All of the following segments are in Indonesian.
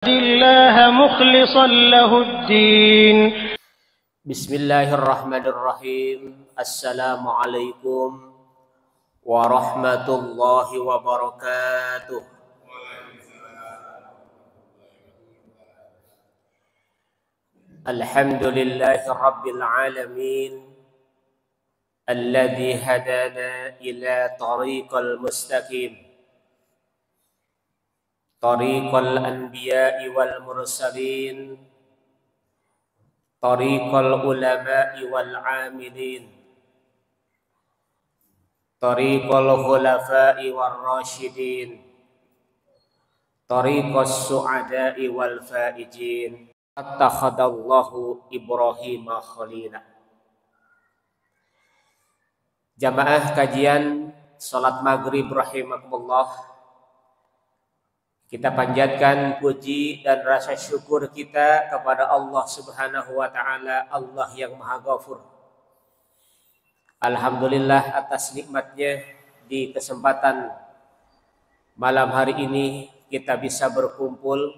الله مخلصا له الدين. بسم الله الرحمن الرحيم. السلام عليكم ورحمة الله وبركاته. الحمد لله رب العالمين الذي هدانا إلى طريق المستقيم، طريق الأنبياء والمرسلين، طريق العلماء والعاملين، طريق الخلفاء والراشدين، طريق السعداء والفائزين. اتخذ الله إبراهيم خليلا. Jamaah kajian salat maghrib rahimakumullah, kita panjatkan puji dan rasa syukur kita kepada Allah Subhanahu wa taala, Allah yang Maha Ghafur. Alhamdulillah atas nikmatnya di kesempatan malam hari ini kita bisa berkumpul,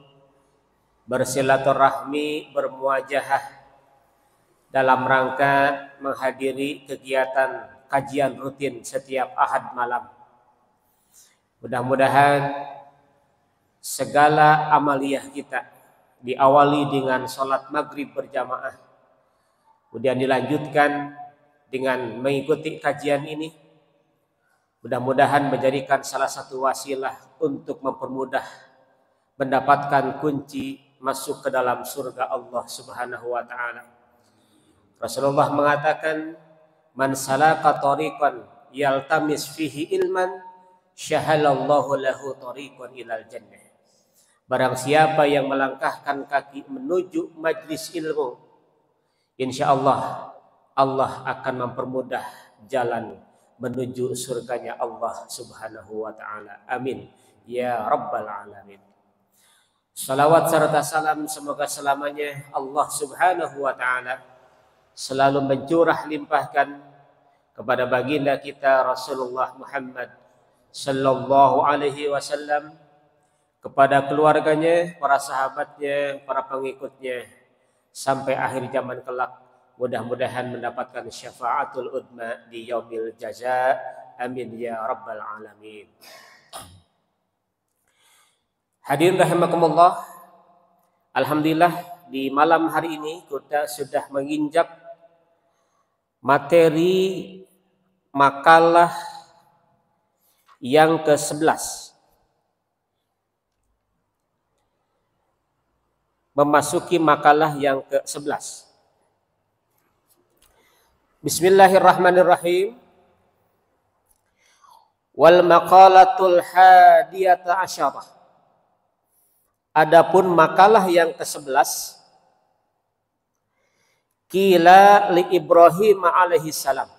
bersilaturahmi, bermuajahah dalam rangka menghadiri kegiatan kajian rutin setiap Ahad malam. Mudah-mudahan segala amaliyah kita diawali dengan sholat maghrib berjamaah, kemudian dilanjutkan dengan mengikuti kajian ini. Mudah-mudahan menjadikan salah satu wasilah untuk mempermudah mendapatkan kunci masuk ke dalam surga Allah Subhanahu wa taala. Rasulullah mengatakan, "Man salaka tariqan yaltamis fihi ilman, syahalallahu lahu tariqan ilal jannah." Barang siapa yang melangkahkan kaki menuju majlis ilmu, insya Allah, Allah akan mempermudah jalan menuju surganya Allah Subhanahu wa ta'ala. Amin ya rabbal alamin. Salawat serta salam semoga selamanya Allah Subhanahu wa ta'ala selalu mencurah limpahkan kepada baginda kita Rasulullah Muhammad sallallahu alaihi wasallam, kepada keluarganya, para sahabatnya, para pengikutnya sampai akhir zaman kelak. Mudah-mudahan mendapatkan syafaatul udma di yaumil jaza. Amin ya rabbal alamin. Hadirin rahimakumullah, alhamdulillah di malam hari ini kita sudah menginjak materi makalah yang ke-11, memasuki makalah yang ke-11. Bismillahirrahmanirrahim. Wal maqalatul hadiyata asyarah. Adapun makalah yang ke-11, qila li Ibrahim alaihi salam.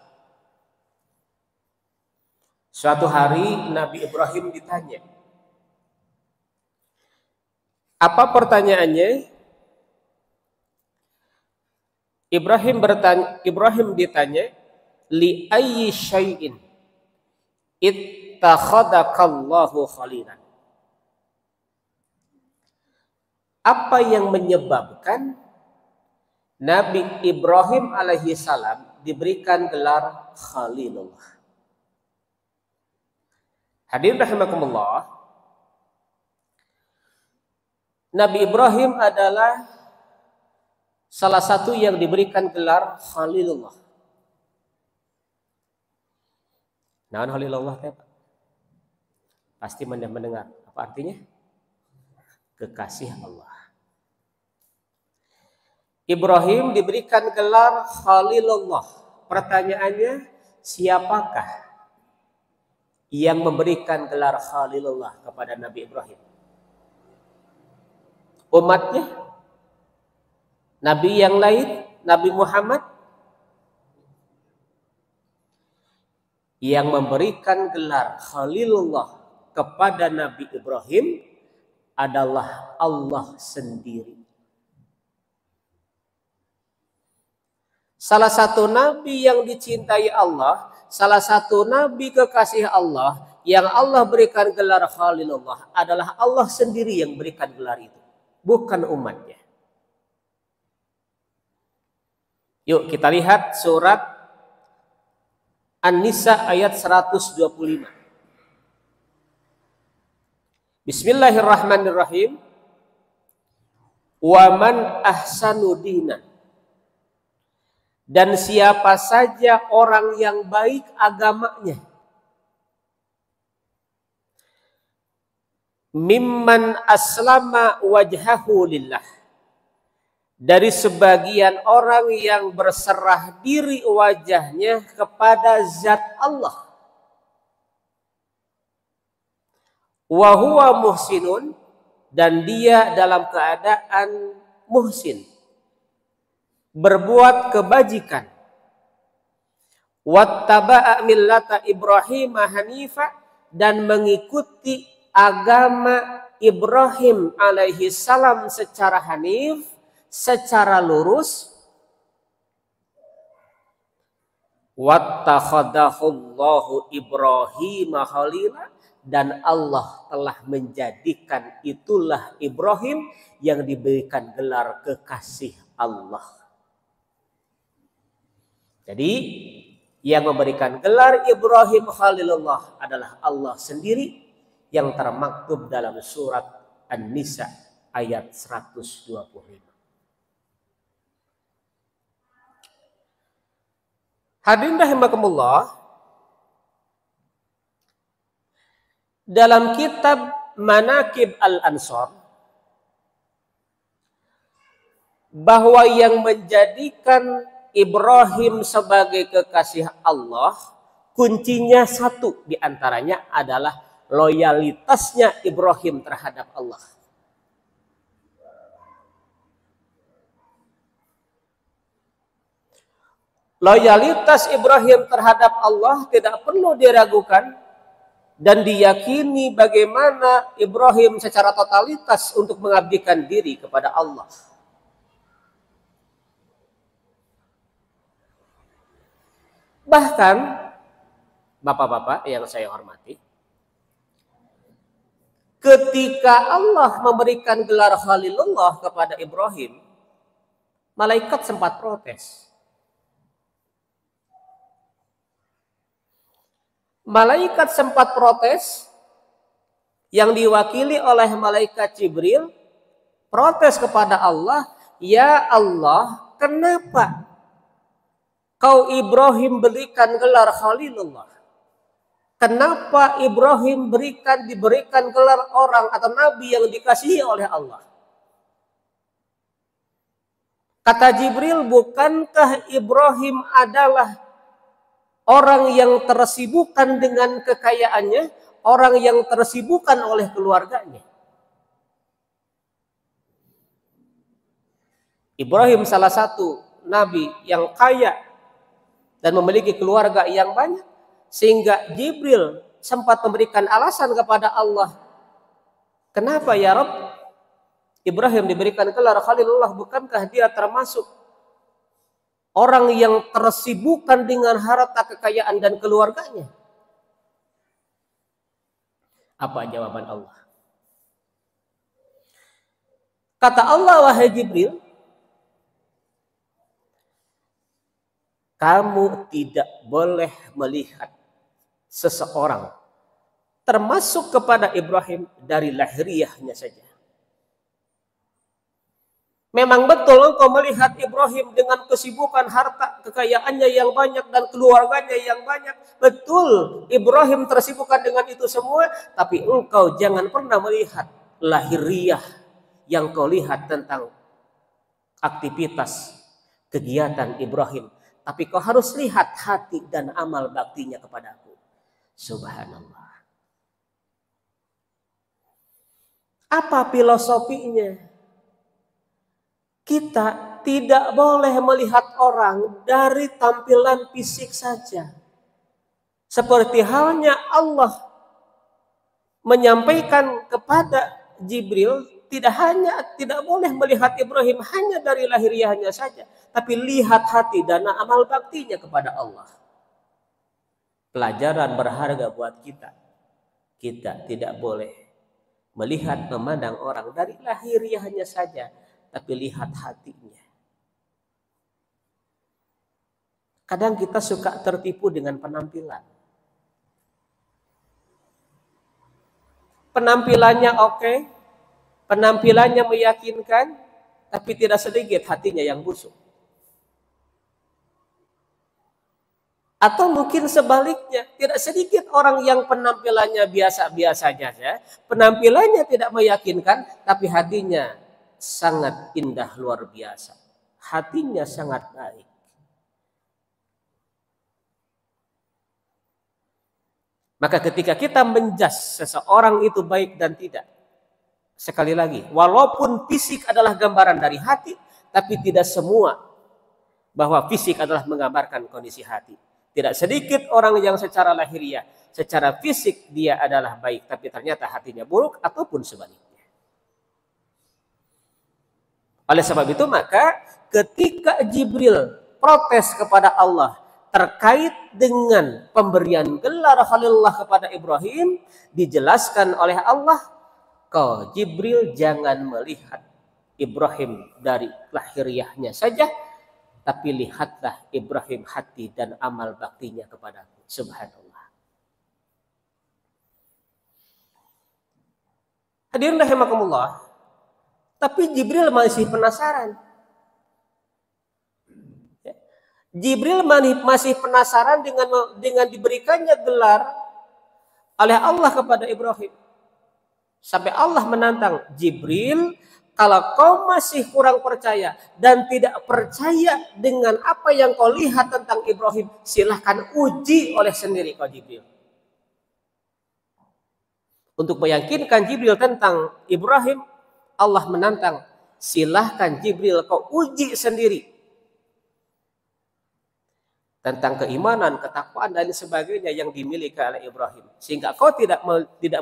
Suatu hari Nabi Ibrahim ditanya. Apa pertanyaannya? Ibrahim ditanya, li ayyi syai'in ittakhadakallahu khalilan. Apa yang menyebabkan Nabi Ibrahim alaihi salam diberikan gelar Khalilullah? Hadirin rahimakumullah, Nabi Ibrahim adalah salah satu yang diberikan gelar Khalilullah. Nah, Khalilullah apa? Pasti mendengar. Apa artinya? Kekasih Allah. Ibrahim diberikan gelar Khalilullah. Pertanyaannya, siapakah yang memberikan gelar Khalilullah kepada Nabi Ibrahim? Umatnya? Nabi yang lain? Nabi Muhammad? Yang memberikan gelar Khalilullah kepada Nabi Ibrahim adalah Allah sendiri. Salah satu nabi yang dicintai Allah, salah satu nabi kekasih Allah yang Allah berikan gelar Khalilullah adalah Allah sendiri yang berikan gelar itu. bukan umatnya. Yuk kita lihat surat An-Nisa ayat 125. Bismillahirrahmanirrahim. Wa man ahsanu dinan. Dan siapa saja orang yang baik agamanya, mimman aslama wajhahu lillah, dari sebagian orang yang berserah diri wajahnya kepada zat Allah, wa huwa muhsinun, dan dia dalam keadaan muhsin, berbuat kebajikan, wattaba'a millata Ibrahim hanifa, dan mengikuti agama Ibrahim alaihi salam secara hanif, secara lurus, wattakhadahullahu Ibrahim khalila, dan Allah telah menjadikan itulah Ibrahim yang diberikan gelar kekasih Allah. Jadi yang memberikan gelar Ibrahim Khalilullah adalah Allah sendiri, yang termaktub dalam surat An-Nisa ayat 125. Hadirin rahimakumullah, dalam kitab Manaqib Al-Ansar, bahwa yang menjadikan Ibrahim sebagai kekasih Allah, kuncinya satu diantaranya adalah loyalitasnya Ibrahim terhadap Allah. Loyalitas Ibrahim terhadap Allah tidak perlu diragukan dan diyakini bagaimana Ibrahim secara totalitas untuk mengabdikan diri kepada Allah. Bahkan, bapak-bapak yang saya hormati, ketika Allah memberikan gelar Khalilullah kepada Ibrahim, malaikat sempat protes. Malaikat sempat protes, yang diwakili oleh malaikat Jibril, protes kepada Allah, "Ya Allah, kenapa Kau Ibrahim berikan gelar Khalilullah? Kenapa Ibrahim diberikan gelar orang atau nabi yang dikasihi oleh Allah?" Kata Jibril, "Bukankah Ibrahim adalah orang yang tersibukkan dengan kekayaannya, orang yang tersibukkan oleh keluarganya?" Ibrahim salah satu nabi yang kaya dan memiliki keluarga yang banyak, sehingga Jibril sempat memberikan alasan kepada Allah, "Kenapa ya Rabb, Ibrahim diberikan gelar Khalilullah? Bukankah dia termasuk orang yang tersibukkan dengan harta kekayaan dan keluarganya?" Apa jawaban Allah? Kata Allah, "Wahai Jibril, kamu tidak boleh melihat seseorang, termasuk kepada Ibrahim, dari lahiriahnya saja. Memang betul engkau melihat Ibrahim dengan kesibukan harta kekayaannya yang banyak dan keluarganya yang banyak. Betul, Ibrahim tersibukkan dengan itu semua, tapi engkau jangan pernah melihat lahiriah yang kau lihat tentang aktivitas kegiatan Ibrahim. Tapi kau harus lihat hati dan amal baktinya kepadaku." Subhanallah. Apa filosofinya? Kita tidak boleh melihat orang dari tampilan fisik saja. Seperti halnya Allah menyampaikan kepada Jibril, tidak boleh melihat Ibrahim hanya dari lahiriahnya saja, tapi lihat hati dan amal baktinya kepada Allah. Pelajaran berharga buat kita. Kita tidak boleh melihat, memandang orang dari lahiriahnya saja, tapi lihat hatinya. Kadang kita suka tertipu dengan penampilan. Penampilannya oke, penampilannya meyakinkan, tapi tidak sedikit hatinya yang busuk. Atau mungkin sebaliknya, tidak sedikit orang yang penampilannya biasa-biasa saja, penampilannya tidak meyakinkan, tapi hatinya sangat indah luar biasa. Hatinya sangat baik. Maka ketika kita menjas seseorang itu baik dan tidak, sekali lagi, walaupun fisik adalah gambaran dari hati, tapi tidak semua bahwa fisik adalah menggambarkan kondisi hati. Tidak sedikit orang yang secara lahiriah, secara fisik dia adalah baik, tapi ternyata hatinya buruk ataupun sebaliknya. Oleh sebab itu maka ketika Jibril protes kepada Allah terkait dengan pemberian gelar Khalilullah kepada Ibrahim, dijelaskan oleh Allah, kau Jibril jangan melihat Ibrahim dari lahiriahnya saja, tapi lihatlah Ibrahim hati dan amal baktinya kepadaku. Subhanallah. Hadirin rahimakumullah. Tapi Jibril masih penasaran. Jibril masih penasaran dengan diberikannya gelar oleh Allah kepada Ibrahim. Sampai Allah menantang Jibril, kalau kau masih kurang percaya dan tidak percaya dengan apa yang kau lihat tentang Ibrahim, silahkan uji oleh sendiri kau Jibril. Untuk meyakinkan Jibril tentang Ibrahim, Allah menantang, silahkan Jibril kau uji sendiri tentang keimanan, ketakwaan dan sebagainya yang dimiliki oleh Ibrahim. Sehingga kau tidak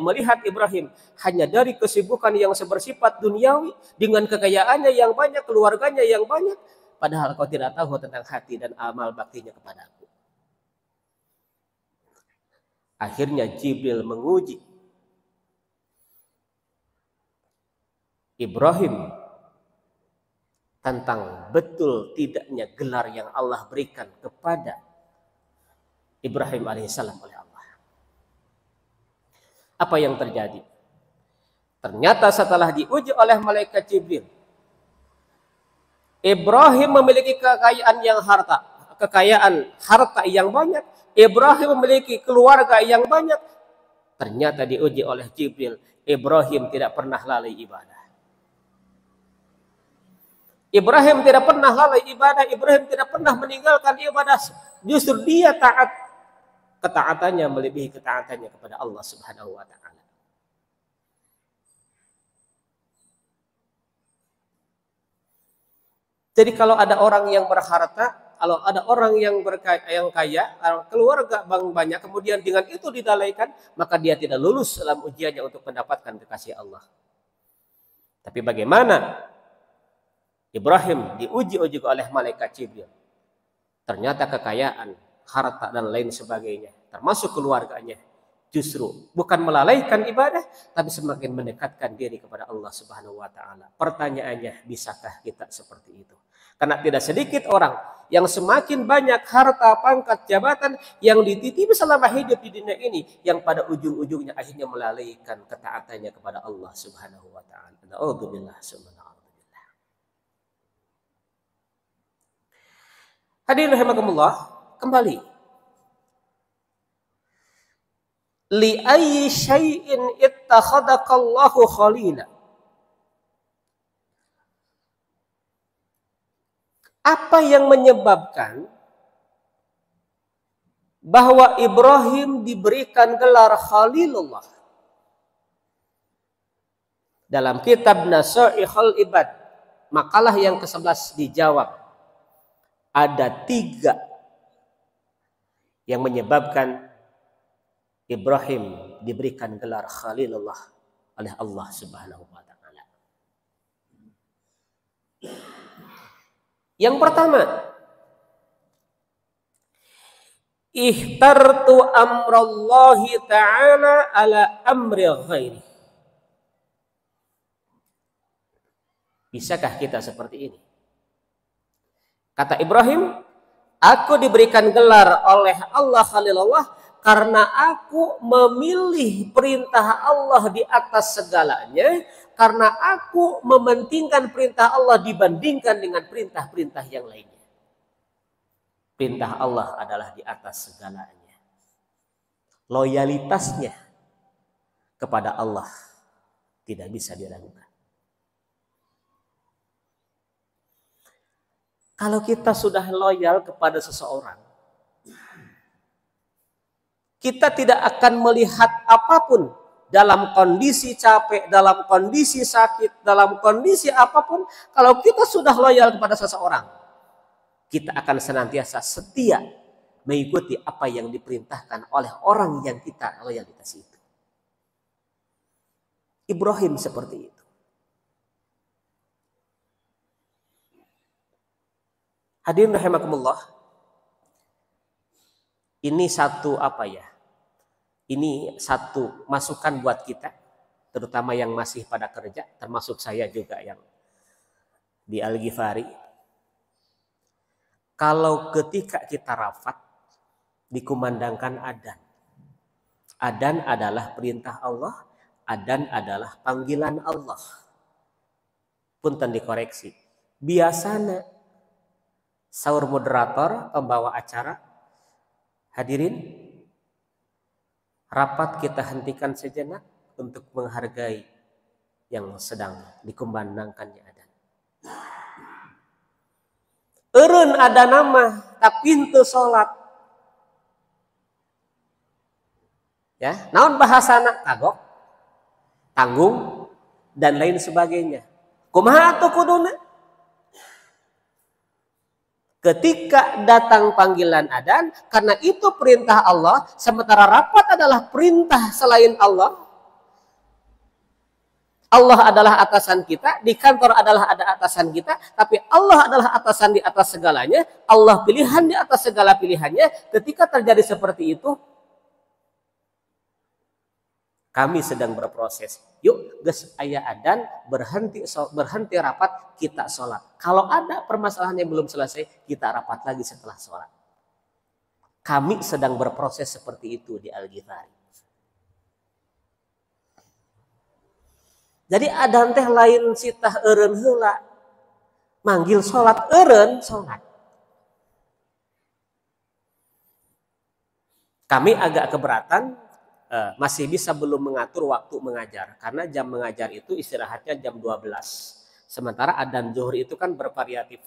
melihat Ibrahim hanya dari kesibukan yang bersifat duniawi, dengan kekayaannya yang banyak, keluarganya yang banyak, padahal kau tidak tahu tentang hati dan amal baktinya kepadaku. Akhirnya Jibril menguji Ibrahim tentang betul tidaknya gelar yang Allah berikan kepada Ibrahim alaihissalam oleh Allah. Apa yang terjadi? Ternyata setelah diuji oleh malaikat Jibril, Ibrahim memiliki kekayaan harta yang banyak, Ibrahim memiliki keluarga yang banyak. Ternyata diuji oleh Jibril, Ibrahim tidak pernah lalai ibadah. Ibrahim tidak pernah lalai ibadah, Ibrahim tidak pernah meninggalkan ibadah. Justru dia taat. Ketaatannya melebihi ketaatannya kepada Allah Subhanahu wa taala. Jadi kalau ada orang yang berharta, kalau ada orang yang kaya, keluarga banyak, kemudian dengan itu didalaikan, maka dia tidak lulus dalam ujiannya untuk mendapatkan kekasih Allah. Tapi bagaimana Ibrahim diuji oleh malaikat Jibril? Ternyata kekayaan, harta dan lain sebagainya, termasuk keluarganya, justru bukan melalaikan ibadah, tapi semakin mendekatkan diri kepada Allah Subhanahu wa taala. Pertanyaannya, bisakah kita seperti itu? Karena tidak sedikit orang yang semakin banyak harta, pangkat, jabatan yang dititipi selama hidup di dunia ini, yang pada ujung-ujungnya akhirnya melalaikan ketaatannya kepada Allah Subhanahu wa taala. Na'udzubillah subhanahu. Hadirin rahimakumullah, kembali. Li ayyi syai'in ittakhadhakallahu khalila. Apa yang menyebabkan bahwa Ibrahim diberikan gelar Khalilullah? Dalam kitab Nasaihul Ibad, makalah yang ke-11 dijawab. Ada 3 yang menyebabkan Ibrahim diberikan gelar Khalilullah oleh Allah Subhanahu wa taala. Yang pertama, ihtartu amrallahi ta'ala ala amri ghairi. Bisakah kita seperti ini? Kata Ibrahim, aku diberikan gelar oleh Allah Khalilullah karena aku memilih perintah Allah di atas segalanya, karena aku mementingkan perintah Allah dibandingkan dengan perintah-perintah yang lainnya. Perintah Allah adalah di atas segalanya. Loyalitasnya kepada Allah tidak bisa diragukan. Kalau kita sudah loyal kepada seseorang, kita tidak akan melihat apapun dalam kondisi capek, dalam kondisi sakit, dalam kondisi apapun. Kalau kita sudah loyal kepada seseorang, kita akan senantiasa setia mengikuti apa yang diperintahkan oleh orang yang kita loyalitas itu. Ibrahim seperti itu. Hadirin rahimakumullah. Ini satu Ini satu masukan buat kita, terutama yang masih pada kerja, termasuk saya juga yang di Al-Ghifari. Kalau ketika kita rafat dikumandangkan adzan. Adzan adalah perintah Allah, adzan adalah panggilan Allah. Punten dikoreksi. Biasanya saur moderator, pembawa acara, hadirin, rapat kita hentikan sejenak untuk menghargai yang sedang dikumandangkannya adzan. Eureun ada nama tak pintu salat. Ya, naon bahasana kagok, tanggung dan lain sebagainya. Kumaha atuh kuduna? Ketika datang panggilan adzan, karena itu perintah Allah, sementara rapat adalah perintah selain Allah. Allah adalah atasan kita, di kantor adalah ada atasan kita, tapi Allah adalah atasan di atas segalanya, Allah pilihan di atas segala pilihannya. Ketika terjadi seperti itu, kami sedang berproses. Yuk, geus aya adzan, berhenti rapat, kita sholat. Kalau ada permasalahan yang belum selesai, kita rapat lagi setelah sholat. Kami sedang berproses seperti itu di Al-Ghifari. Jadi adzan teh lain sitah eureun heula. Manggil sholat eureun sholat. Kami agak keberatan, masih bisa belum mengatur waktu mengajar, karena jam mengajar itu istirahatnya jam 12. Sementara adzan zuhur itu kan bervariatif.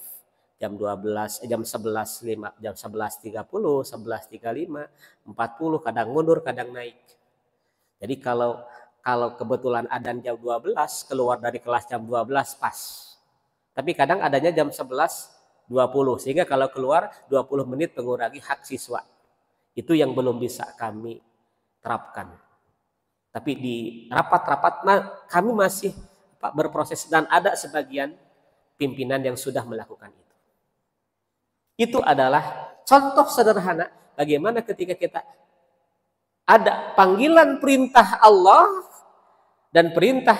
Jam 12, jam 11.05, jam 11.30, 11.35, 40, kadang mundur, kadang naik. Jadi kalau kebetulan adzan jam 12, keluar dari kelas jam 12 pas. Tapi kadang adanya jam 11.20, sehingga kalau keluar 20 menit mengurangi hak siswa. Itu yang belum bisa kami terapkan. Tapi di rapat-rapat kami masih berproses, dan ada sebagian pimpinan yang sudah melakukan itu. Itu adalah contoh sederhana bagaimana ketika kita ada panggilan perintah Allah dan perintah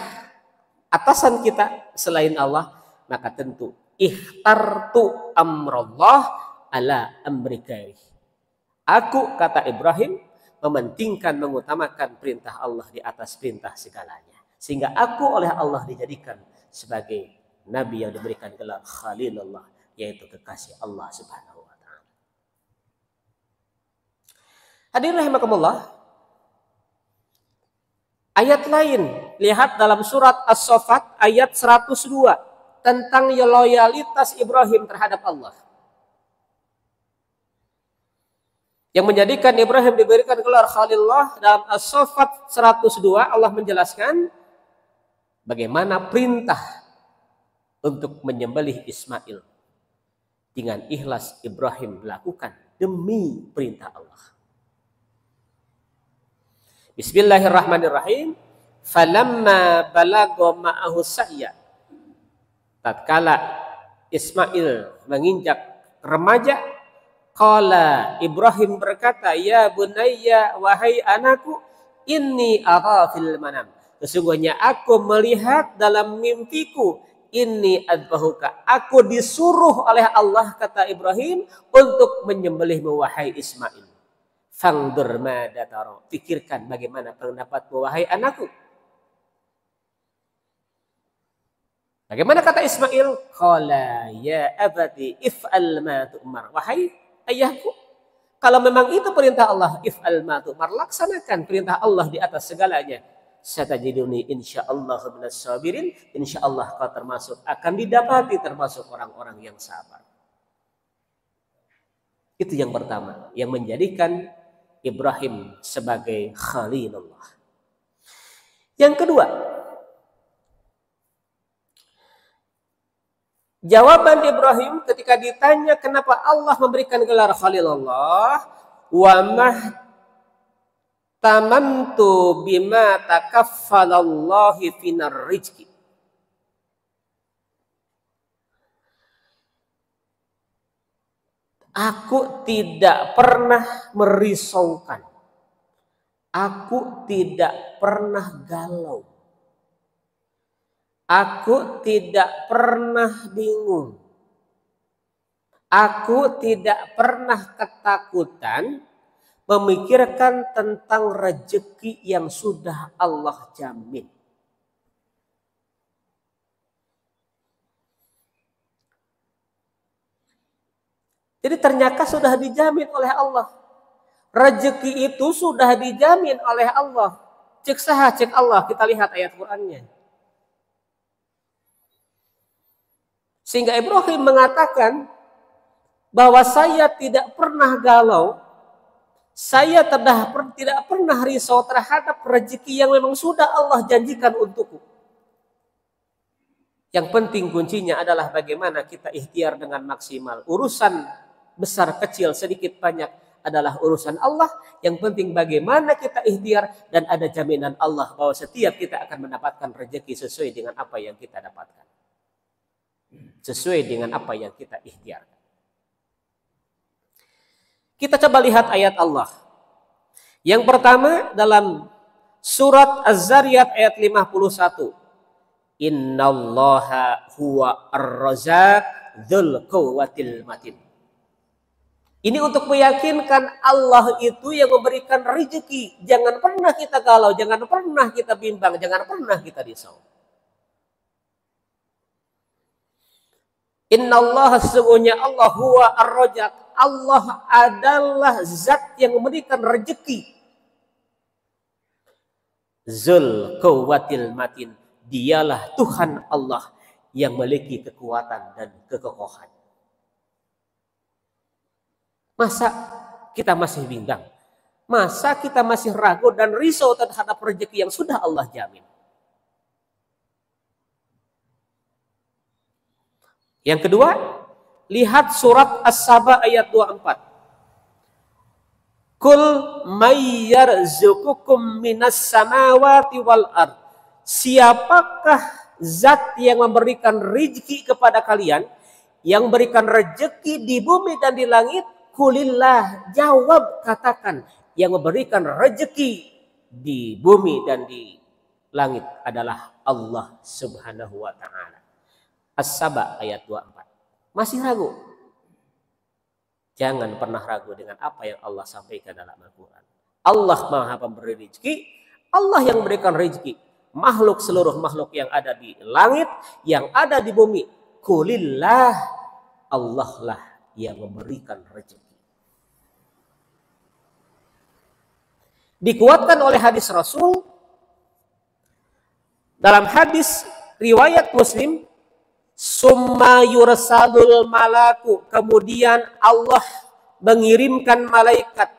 atasan kita selain Allah, maka tentu ikhtartu amrullah ala amri ghairi. Aku, kata Ibrahim, mementingkan, mengutamakan perintah Allah di atas perintah segalanya. Sehingga aku oleh Allah dijadikan sebagai nabi yang diberikan gelar Khalilullah, yaitu kekasih Allah Subhanahu wa ta'ala. Hadirin rahimakumullah. Ayat lain, lihat dalam surat As-Saffat ayat 102 tentang loyalitas Ibrahim terhadap Allah. Yang menjadikan Ibrahim diberikan gelar Khalilullah, dalam As-Saffat 102 Allah menjelaskan bagaimana perintah untuk menyembelih Ismail dengan ikhlas Ibrahim lakukan demi perintah Allah. Bismillahirrahmanirrahim. Falamma balagha ma'ahu sa'ya. Tatkala Ismail menginjak remaja, qala Ibrahim berkata, ya bunayya, wahai anakku, inni ara fil manam. Sesungguhnya aku melihat dalam mimpiku, inni adbahuka, aku disuruh oleh Allah, kata Ibrahim, untuk menyembelihmu wahai Ismail. Fangdur mada tara, pikirkan bagaimana pendapatmu wahai anakku. Bagaimana kata Ismail? Qala ya abati if'al ma tu'mar. Wahai ayahku, kalau memang itu perintah Allah, if'al ma tu'mar, laksanakan perintah Allah di atas segalanya. Satajiduni insyaallah minas sabirin, insyaallah kau termasuk, akan didapati termasuk orang-orang yang sabar. Itu yang pertama, yang menjadikan Ibrahim sebagai Khalilullah. Yang kedua, jawaban Ibrahim ketika ditanya kenapa Allah memberikan gelar Khalilullah, wa mah tamantu bima takaffalallahu finar rizki. Aku tidak pernah merisaukan. Aku tidak pernah galau. Aku tidak pernah bingung. Aku tidak pernah ketakutan memikirkan tentang rezeki yang sudah Allah jamin. Jadi ternyata sudah dijamin oleh Allah. Rezeki itu sudah dijamin oleh Allah. Cek saha, cek Allah. Kita lihat ayat Qur'annya. Sehingga Ibrahim mengatakan bahwa saya tidak pernah galau. Saya tidak pernah risau terhadap rezeki yang memang sudah Allah janjikan untukku. Yang penting kuncinya adalah bagaimana kita ikhtiar dengan maksimal. Urusan besar kecil sedikit banyak adalah urusan Allah. Yang penting bagaimana kita ikhtiar, dan ada jaminan Allah bahwa setiap kita akan mendapatkan rezeki sesuai dengan apa yang kita dapatkan, sesuai dengan apa yang kita ikhtiarkan. Kita coba lihat ayat Allah. Yang pertama dalam surat Az-Zariyat ayat 51. Innallaha huwa ar-razzaq dzul quwwatil matin. Ini untuk meyakinkan Allah itu yang memberikan rezeki. Jangan pernah kita galau, jangan pernah kita bimbang, jangan pernah kita risau. Innallaha, sesungguhnya Allah, huwa ar-razzaq, Allah adalah zat yang memberikan rezeki. Dzul quwwatil matin, dialah Tuhan Allah yang memiliki kekuatan dan kekokohan. Masa kita masih bimbang? Masa kita masih ragu dan risau terhadap rezeki yang sudah Allah jamin? Yang kedua, lihat surat As-Saba ayat 24. Kul may yarzuqukum minas samawati wal ard. Siapakah zat yang memberikan rezeki kepada kalian, yang memberikan rezeki di bumi dan di langit? Kulillah, jawab, katakan, yang memberikan rezeki di bumi dan di langit adalah Allah Subhanahu wa ta'ala. As-Saba ayat 24. Masih ragu? Jangan pernah ragu dengan apa yang Allah sampaikan dalam Al-Quran. Allah Maha Pemberi rezeki, Allah yang memberikan rezeki. Makhluk, seluruh makhluk yang ada di langit, yang ada di bumi. Kulillah, Allah lah yang memberikan rezeki. Dikuatkan oleh hadis Rasul, dalam hadis riwayat Muslim, summa yursalul malaku, kemudian Allah mengirimkan malaikat,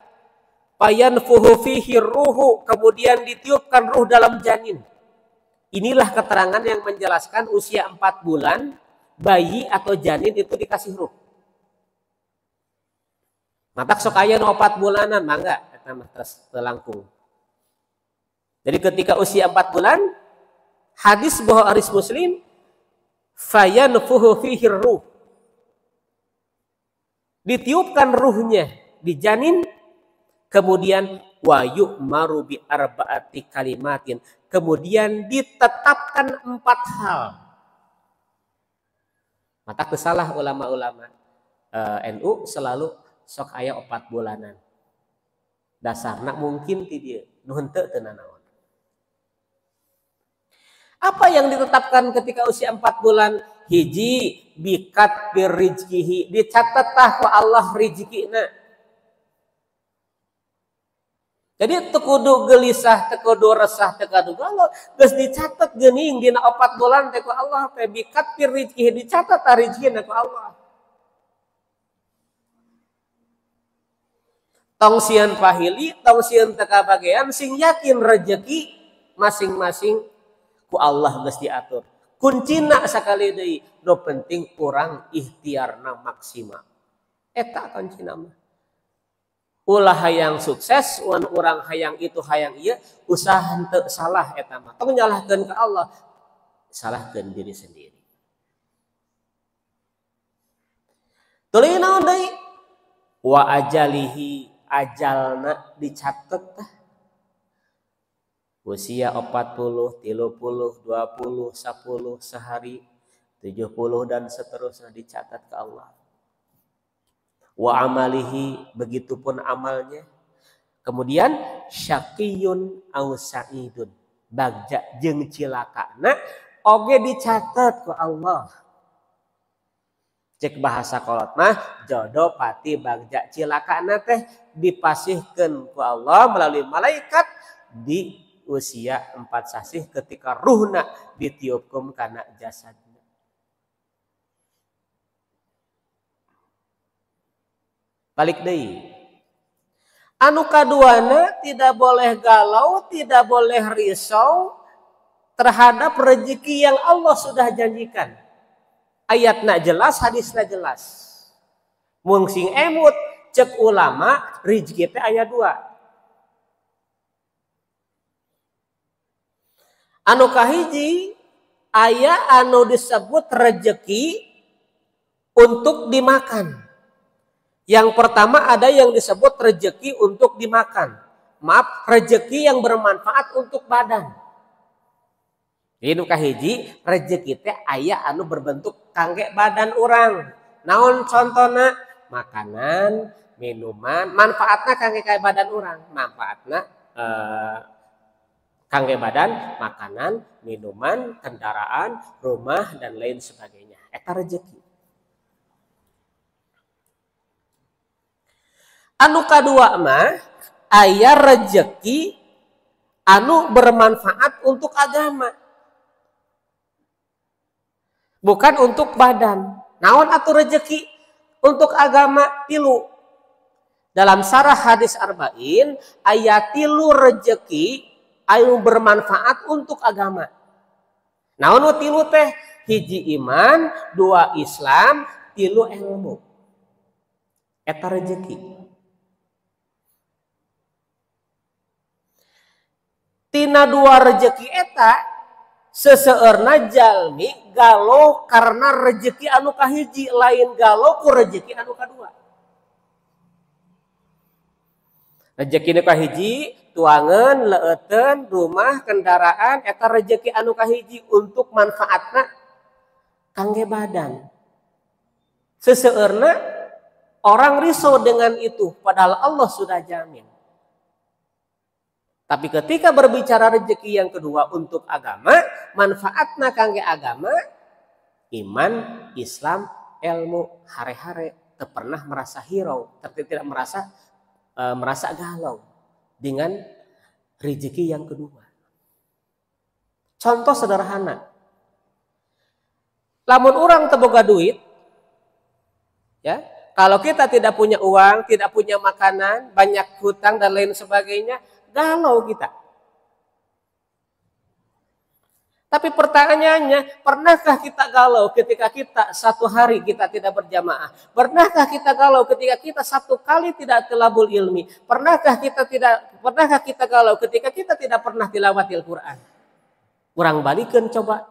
fayanfuhu fihi ruhu, kemudian ditiupkan ruh dalam janin. Inilah keterangan yang menjelaskan usia 4 bulan bayi atau janin itu dikasih ruh. Matak sok aya 4 bulanan mangga eta mah telangkung. Jadi ketika usia 4 bulan, hadis bahwa hadis Muslim, fayanfuhu fihi ruh, ditiupkan ruhnya di janin, kemudian wa yu'maru bi arba'ati kalimatin, kemudian ditetapkan 4 hal. Mata kesalah ulama-ulama NU selalu sok aya 4 bulanan. Dasarna mungkin ti dieu, nu henteu teu nanaon. Apa yang ditetapkan ketika usia 4 bulan? Hiji, bikat birizkihi, dicatat tah ku Allah rizkina. Jadi teu kudu gelisah, teu kudu resah, teu kudu galau, geus dicatat geuning dina 4 bulan teh ku Allah teh bikat birizkihi, dicatat tah rizkina ku Allah. Tong sieun pahili, tong sieun teu kabagean, sing yakin rezeki masing-masing ku Allah geus diatur. Kuncina sakali deui, nu penting urang ikhtiarna maksimal. Eta kuncina mah. Ulah hayang sukses, wan urang hayang itu hayang ieu, usaha henteu salah eta mah. Tong nyalahkeun ka Allah, salahkeun diri sendiri. Tuluy naon deui? Wa ajalihi, ajalna dicatet tah. Usia 40, 30, 20, 10, sehari, 70 dan seterusnya dicatat ke Allah. Wa amalihi, begitupun amalnya. Kemudian syaqiyun aw sa'idun, bagja jeung cilakana oge dicatat ku Allah. Cek bahasa kolot mah jodoh pati bagja cilakana teh dipasihkeun ku Allah melalui malaikat di usia 4 sasih ketika ruhna ditiupkeun kana jasadna. Balik deui. Anu kaduana tidak boleh galau, tidak boleh risau terhadap rezeki yang Allah sudah janjikan. Ayatna jelas, hadisna jelas. Mun sing emut cek ulama rezeki teh aya 2. Anu kahiji aya anu disebut rezeki untuk dimakan. Yang pertama ada yang disebut rezeki untuk dimakan. Maaf, rezeki yang bermanfaat untuk badan. Jadi anu kahiji rezeki teh aya anu berbentuk kangge badan urang. Naon contona? Makanan, minuman, manfaatna kangge ka badan urang. Manfaatna kangge badan, makanan, minuman, kendaraan, rumah, dan lain sebagainya. Eta rezeki. Anu kadua mah aya rezeki anu bermanfaat untuk agama. Bukan untuk badan. Naon atuh rezeki untuk agama? 3. Dalam sarah hadis arba'in aya 3 rezeki anu bermanfaat untuk agama. Naon nu 3 teh? Hiji iman, 2 Islam, 3 ilmu. Eta rezeki. Tina 2 rezeki eta seseueurna jalmi galo karena rezeki anu kahiji, lain galo ku rezeki anu kadua. Rezeki anu kahiji tuangan, leuteun, rumah, kendaraan, eta rezeki anu kahiji untuk manfaatna kangge badan. Seseueurna orang risau dengan itu, padahal Allah sudah jamin. Tapi ketika berbicara rezeki yang kedua untuk agama, manfaatna kangge agama, iman, Islam, ilmu, hare-hare, teu pernah merasa hirau, tapi tidak merasa galau dengan rezeki yang kedua. Contoh sederhana. Lamun orang teu boga duit, ya, kalau kita tidak punya uang, tidak punya makanan, banyak hutang dan lain sebagainya, galau kita. Tapi pertanyaannya, pernahkah kita galau ketika kita satu hari kita tidak berjamaah? Pernahkah kita galau ketika kita satu kali tidak tilabul ilmi? Pernahkah kita galau ketika kita tidak pernah tilawatil Quran? Urang balikeun coba.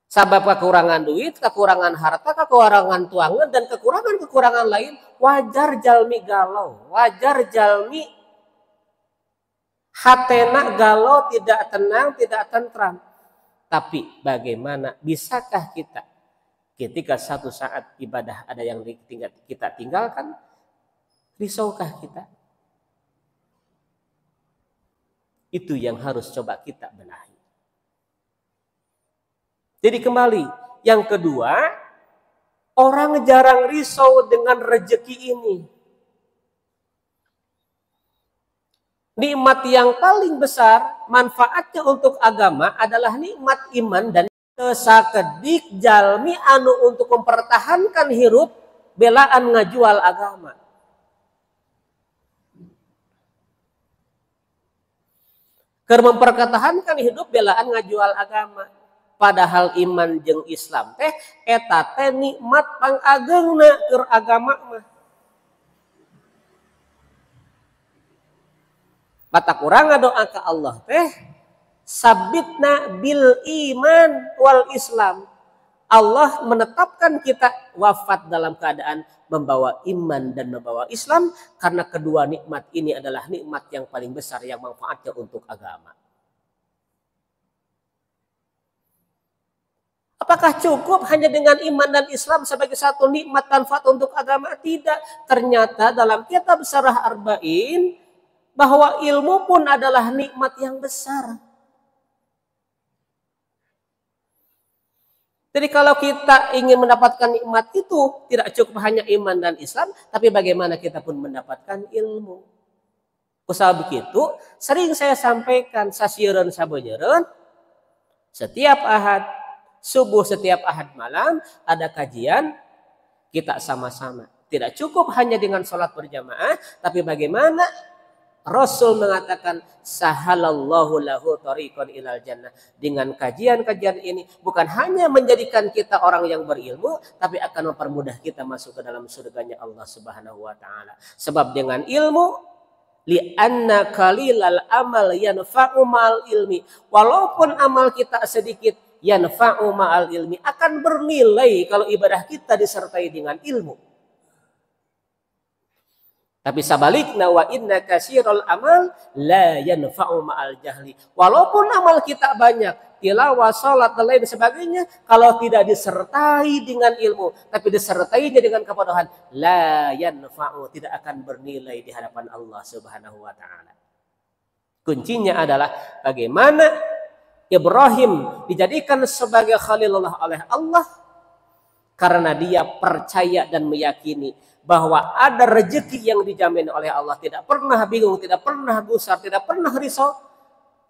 Sabab kekurangan duit, kekurangan harta, kekurangan tuangan, dan kekurangan lain, wajar jalmi galau, wajar jalmi hatena galau, tidak tenang, tidak tentram. Tapi bagaimana bisakah kita ketika satu saat ibadah ada yang kita tinggalkan, risaukah kita? Itu yang harus coba kita benahi. Jadi kembali, yang kedua, orang jarang risau dengan rezeki ini. Nikmat yang paling besar manfaatnya untuk agama adalah nikmat iman dan sakedik jalmi anu untuk mempertahankan hirup belaan ngajual agama. Keur mempertahankan hidup belaan ngajual agama. Padahal iman jeung Islam teh eta teh nikmat pangageungna keur agama mah. Batak urang ngadoa ka Allah teh sabitna bil iman wal Islam. Allah menetapkan kita wafat dalam keadaan membawa iman dan membawa Islam karena kedua nikmat ini adalah nikmat yang paling besar yang manfaatnya untuk agama. Apakah cukup hanya dengan iman dan Islam sebagai satu nikmat manfaat untuk agama? Tidak. Ternyata dalam kitab Syarah Arba'in bahwa ilmu pun adalah nikmat yang besar. Jadi kalau kita ingin mendapatkan nikmat itu tidak cukup hanya iman dan Islam, tapi bagaimana kita pun mendapatkan ilmu. Usaha begitu sering saya sampaikan sasieun sabeuneureun setiap ahad subuh, setiap ahad malam ada kajian kita sama-sama. Tidak cukup hanya dengan sholat berjamaah, tapi bagaimana Rasul mengatakan sahalallahu lahu tariqan ilal jannah. Dengan kajian-kajian ini bukan hanya menjadikan kita orang yang berilmu, tapi akan mempermudah kita masuk ke dalam surganya Allah Subhanahu wa taala. Sebab dengan ilmu li'anna qalilal amal yanfa'u ma'al ilmi. Walaupun amal kita sedikit yanfa'u ma'al ilmi, akan bernilai kalau ibadah kita disertai dengan ilmu. Tapi sabalikna wa inna katsirul amal la yanfa'u ma'al jahli. Walaupun amal kita banyak, tilawah, salat dan lain sebagainya, kalau tidak disertai dengan ilmu, tapi disertainya dengan kebodohan, la yanfa'u, tidak akan bernilai di hadapan Allah Subhanahu wa taala. Kuncinya adalah bagaimana Ibrahim dijadikan sebagai Khalilullah oleh Allah karena dia percaya dan meyakini bahwa ada rezeki yang dijamin oleh Allah, tidak pernah bingung, tidak pernah gusar, tidak pernah risau.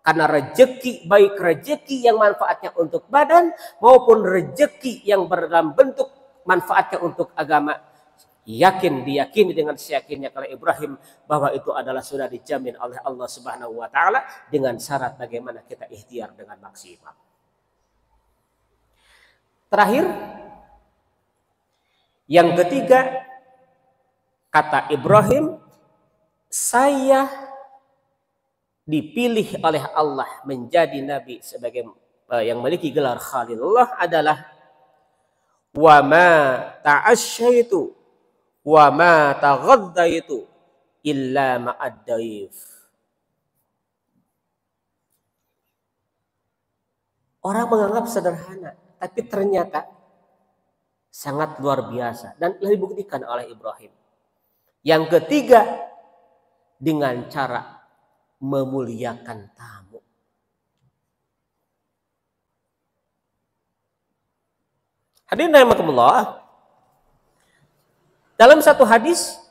Karena rezeki, baik rezeki yang manfaatnya untuk badan maupun rezeki yang dalam bentuk manfaatnya untuk agama, diyakini dengan seyakinnya kalau Ibrahim bahwa itu adalah sudah dijamin oleh Allah Subhanahu wa taala dengan syarat bagaimana kita ikhtiar dengan maksimal. Terakhir, yang ketiga, kata Ibrahim, saya dipilih oleh Allah menjadi nabi sebagai yang memiliki gelar Khalilullah adalah wa ma ta'asyaitu wa ma taghaddaitu illa ma'ad daif. Orang menganggap sederhana, tapi ternyata sangat luar biasa dan dibuktikan oleh Ibrahim. Yang ketiga, dengan cara memuliakan tamu. Hadirin rahimakumullah, dalam satu hadis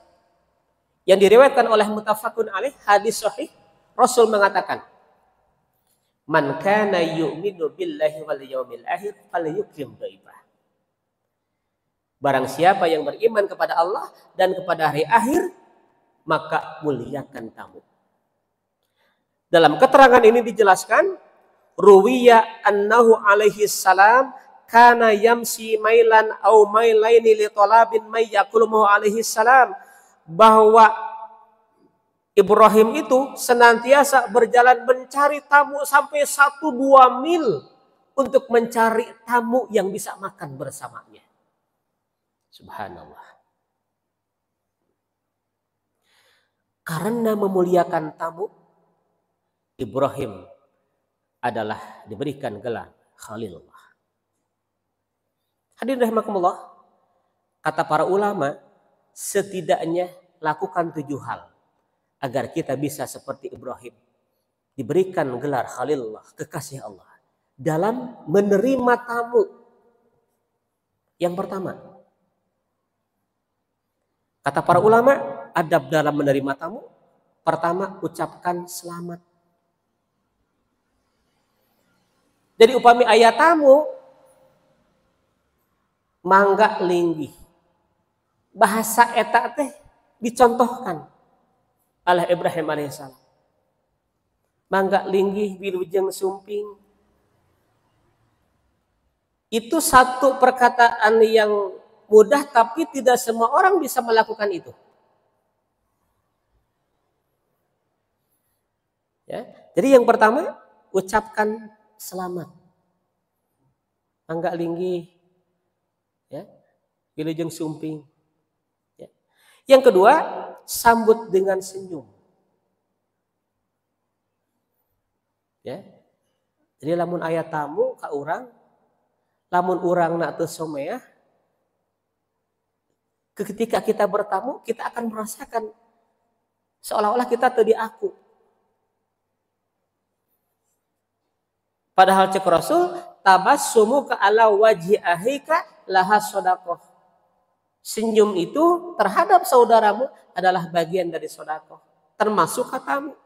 yang diriwayatkan oleh muttafaqun alaih, hadis sahih, Rasul mengatakan, "Man kana yu'minu billahi wal yawmil akhir falyukrim dhaifah." Barang siapa yang beriman kepada Allah dan kepada hari akhir, maka muliakan tamu. Dalam keterangan ini dijelaskan, ruwiya annahu alaihi salam kana yamsi mailan au mailaini li talabin may yaquluhu alaihi salam, bahwa Ibrahim itu senantiasa berjalan mencari tamu sampai 1-2 mil untuk mencari tamu yang bisa makan bersamanya. Subhanallah. Karena memuliakan tamu, Ibrahim adalah diberikan gelar Khalilullah. Hadirin rahimakumullah, kata para ulama, setidaknya lakukan 7 hal agar kita bisa seperti Ibrahim, diberikan gelar Khalilullah, kekasih Allah, dalam menerima tamu. Yang pertama, kata para ulama, adab dalam menerima tamu, pertama ucapkan selamat. Jadi upami aya tamu, mangga linggih. Bahasa eta teh dicontohkan oleh Ibrahim alaihissalam. Mangga linggih wilujeng sumping. Itu satu perkataan yang mudah, tapi tidak semua orang bisa melakukan itu. Ya, jadi yang pertama ucapkan selamat. Mangga linggih, ya, wilujeng sumping. Ya. Yang kedua, sambut dengan senyum. Ya. Jadi lamun aya tamu ka urang, lamun urang nak teu someah, ketika kita bertamu, kita akan merasakan seolah-olah kita teu diaku. Padahal cek Rasul, tabassumu ka ala wajhi ahika laha sedekah. Senyum itu terhadap saudaramu adalah bagian dari sedekah, termasuk katamu.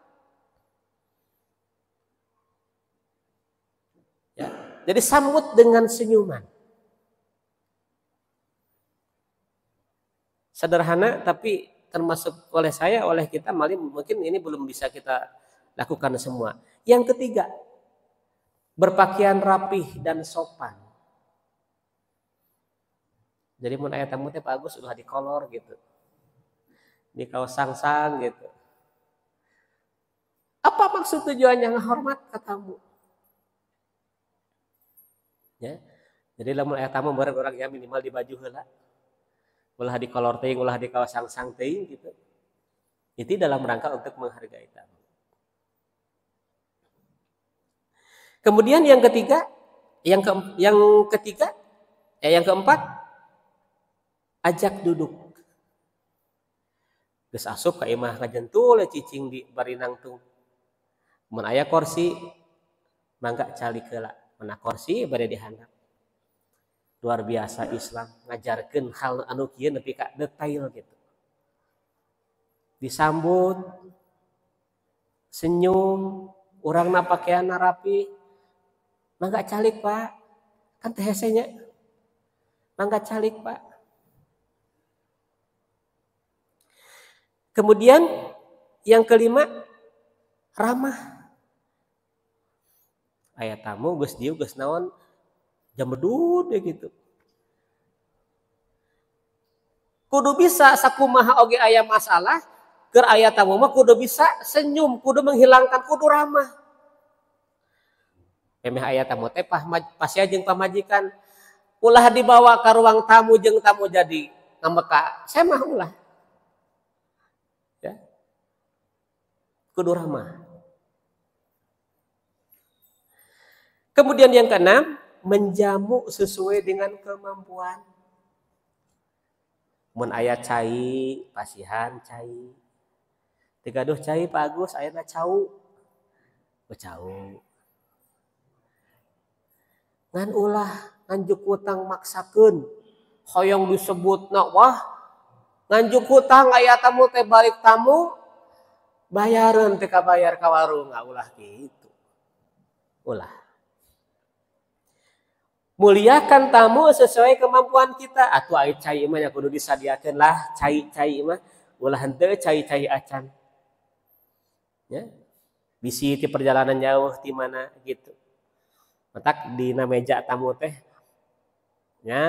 Ya, jadi sambut dengan senyuman. Sederhana tapi termasuk oleh saya, oleh kita, mungkin ini belum bisa kita lakukan semua. Yang ketiga, berpakaian rapih dan sopan. Jadi mun aya tamu teh Pak Agus ulah dikolor gitu. Di kaos sangsang gitu. Apa maksud tujuannya ngehormat ka tamu? Ya. Jadi lamun aya tamu bareng urang ya minimal di baju heula. Ulah di kolor teuing, ulah di kaos sangsang teuing gitu. Itu dalam rangka untuk menghargai tamu. Kemudian yang keempat, ajak duduk. Geus asup ka imah ngajentul cicing di barinang tung. Mun aya kursi, mangga calik heula. Mana kursi bade dihandap. Luar biasa Islam ngajarkeun hal anu kieu nepi ka detail gitu. Disambut, senyum, urangna pakaianna rapi. Mangga calik Pak, kan teh hesenya. Mangga calik Pak. Kemudian yang kelima, ramah. Aya tamu geus dieu geus naon jambedut ya gitu. Kudu bisa sakumaha oge aya masalah, keur aya tamu mah kudu bisa senyum, kudu menghilangkan, kudu ramah. Emeh aya tamu teh pasya jeung pamajikan ulah dibawa ka ruang tamu jeung tamu jadi ngameka. Saya mah ulah. Ya. Kudu ramah. Kemudian yang keenam, menjamu sesuai dengan kemampuan. Mun aya cai, pasihan cai. Tigaduh cai Pak Agus, ayeuna cau. Cau. Ngan ulah nganjuk hutang maksakeun. Hoyong disebutna wah nganjuk hutang aya tamu teh balik tamu bayareun teh kabayar ka warung, ulah kitu. Ulah. Muliakan tamu sesuai kemampuan kita. Atuh aya cai mah nya kudu disadiakeun lah, cai mah ulah henteu cai acan. Ya. Bisi ti perjalanan jauh ti mana gitu. Matak dina meja tamu teh nya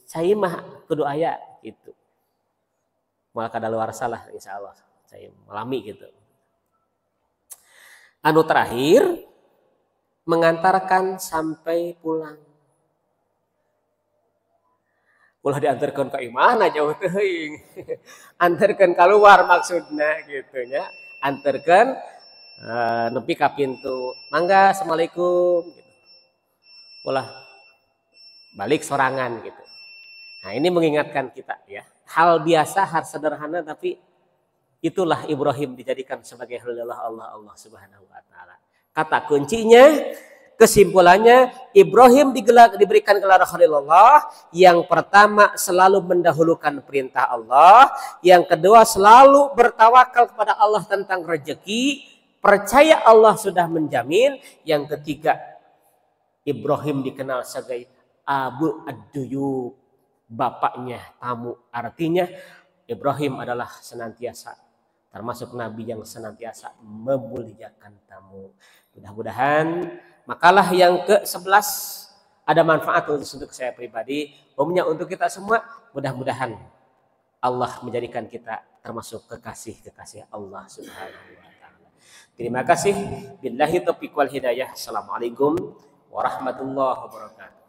cai mah kudu aya gitu. Moal kadaluarsa lah insyaallah cai malami gitu. Anu terakhir, mengantarkan sampai pulang. Ulah diantarkan ke imana jauh teuing. Antarkan keluar maksudnya gitu nya. Antarkan nepi ka pintu, mangga assalamualaikum gitu. Ulah balik sorangan gitu. Nah, ini mengingatkan kita ya. Hal biasa, hal sederhana, tapi itulah Ibrahim dijadikan sebagai khalilullah Allah Subhanahu wa taala. Kata kuncinya, kesimpulannya, Ibrahim diberikan gelar khalilullah. Yang pertama selalu mendahulukan perintah Allah, yang kedua selalu bertawakal kepada Allah tentang rezeki, percaya Allah sudah menjamin, yang ketiga Ibrahim dikenal sebagai Abu Ad-Duyub, bapaknya tamu. Artinya Ibrahim adalah senantiasa termasuk nabi yang senantiasa memuliakan tamu. Mudah-mudahan makalah yang ke-11 ada manfaat untuk saya pribadi, umumnya untuk kita semua. Mudah-mudahan Allah menjadikan kita termasuk kekasih-kekasih Allah Subhanahu wa taala. Terima kasih. Billahi taufiq wal hidayah. Assalamualaikum warahmatullahi wabarakatuh.